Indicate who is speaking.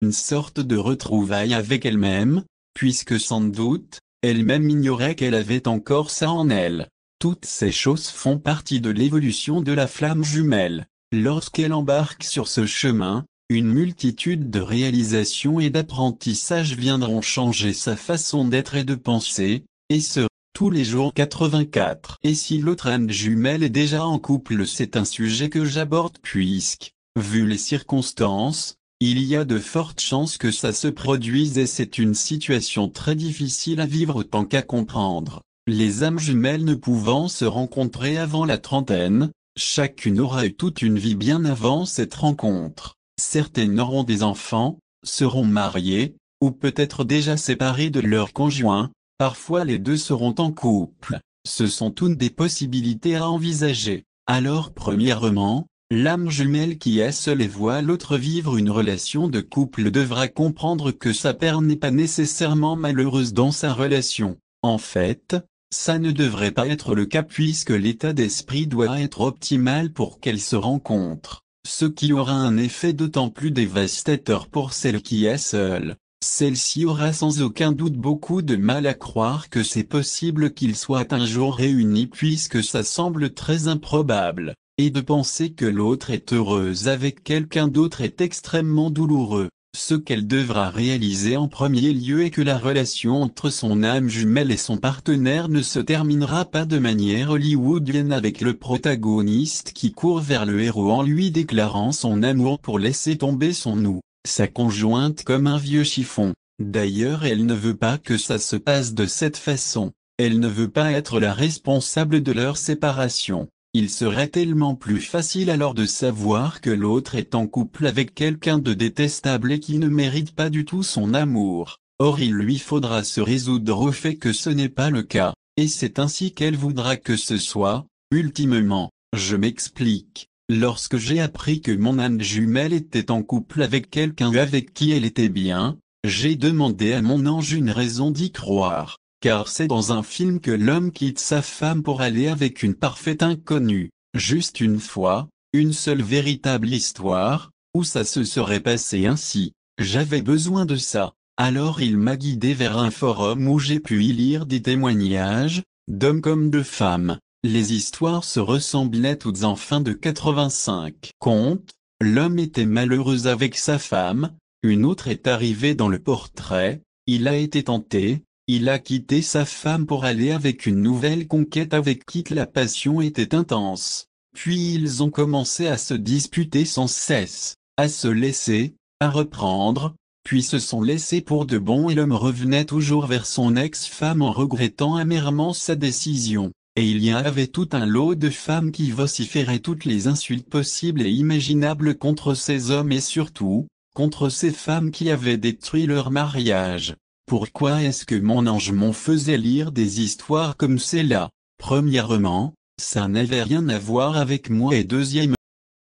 Speaker 1: une sorte de retrouvaille avec elle-même, puisque sans doute, elle-même ignorait qu'elle avait encore ça en elle. Toutes ces choses font partie de l'évolution de la flamme jumelle. Lorsqu'elle embarque sur ce chemin, une multitude de réalisations et d'apprentissages viendront changer sa façon d'être et de penser, et ce, tous les jours 84. Et si l'autre âme jumelle est déjà en couple, c'est un sujet que j'aborde puisque, vu les circonstances, il y a de fortes chances que ça se produise et c'est une situation très difficile à vivre autant qu'à comprendre. Les âmes jumelles ne pouvant se rencontrer avant la trentaine, chacune aura eu toute une vie bien avant cette rencontre. Certaines auront des enfants, seront mariées, ou peut-être déjà séparées de leur conjoint, parfois les deux seront en couple. Ce sont toutes des possibilités à envisager. Alors premièrement, l'âme jumelle qui est seule et voit l'autre vivre une relation de couple devra comprendre que sa paire n'est pas nécessairement malheureuse dans sa relation. En fait, ça ne devrait pas être le cas puisque l'état d'esprit doit être optimal pour qu'elles se rencontrent. Ce qui aura un effet d'autant plus dévastateur pour celle qui est seule. Celle-ci aura sans aucun doute beaucoup de mal à croire que c'est possible qu'ils soient un jour réunis puisque ça semble très improbable, et de penser que l'autre est heureuse avec quelqu'un d'autre est extrêmement douloureux. Ce qu'elle devra réaliser en premier lieu est que la relation entre son âme jumelle et son partenaire ne se terminera pas de manière hollywoodienne avec le protagoniste qui court vers le héros en lui déclarant son amour pour laisser tomber son ou sa conjointe comme un vieux chiffon. D'ailleurs, elle ne veut pas que ça se passe de cette façon. Elle ne veut pas être la responsable de leur séparation. Il serait tellement plus facile alors de savoir que l'autre est en couple avec quelqu'un de détestable et qui ne mérite pas du tout son amour. Or il lui faudra se résoudre au fait que ce n'est pas le cas, et c'est ainsi qu'elle voudra que ce soit, ultimement. Je m'explique. Lorsque j'ai appris que mon âme jumelle était en couple avec quelqu'un avec qui elle était bien, j'ai demandé à mon ange une raison d'y croire. Car c'est dans un film que l'homme quitte sa femme pour aller avec une parfaite inconnue. Juste une fois, une seule véritable histoire, où ça se serait passé ainsi. J'avais besoin de ça. Alors il m'a guidé vers un forum où j'ai pu y lire des témoignages, d'hommes comme de femmes. Les histoires se ressemblaient toutes en fin de 85 contes. L'homme était malheureux avec sa femme, une autre est arrivée dans le portrait, il a été tenté. Il a quitté sa femme pour aller avec une nouvelle conquête avec qui la passion était intense. Puis ils ont commencé à se disputer sans cesse, à se laisser, à reprendre, puis se sont laissés pour de bon et l'homme revenait toujours vers son ex-femme en regrettant amèrement sa décision. Et il y avait tout un lot de femmes qui vociféraient toutes les insultes possibles et imaginables contre ces hommes et surtout, contre ces femmes qui avaient détruit leur mariage. Pourquoi est-ce que mon ange m'en faisait lire des histoires comme celle-là? Premièrement, ça n'avait rien à voir avec moi et deuxièmement,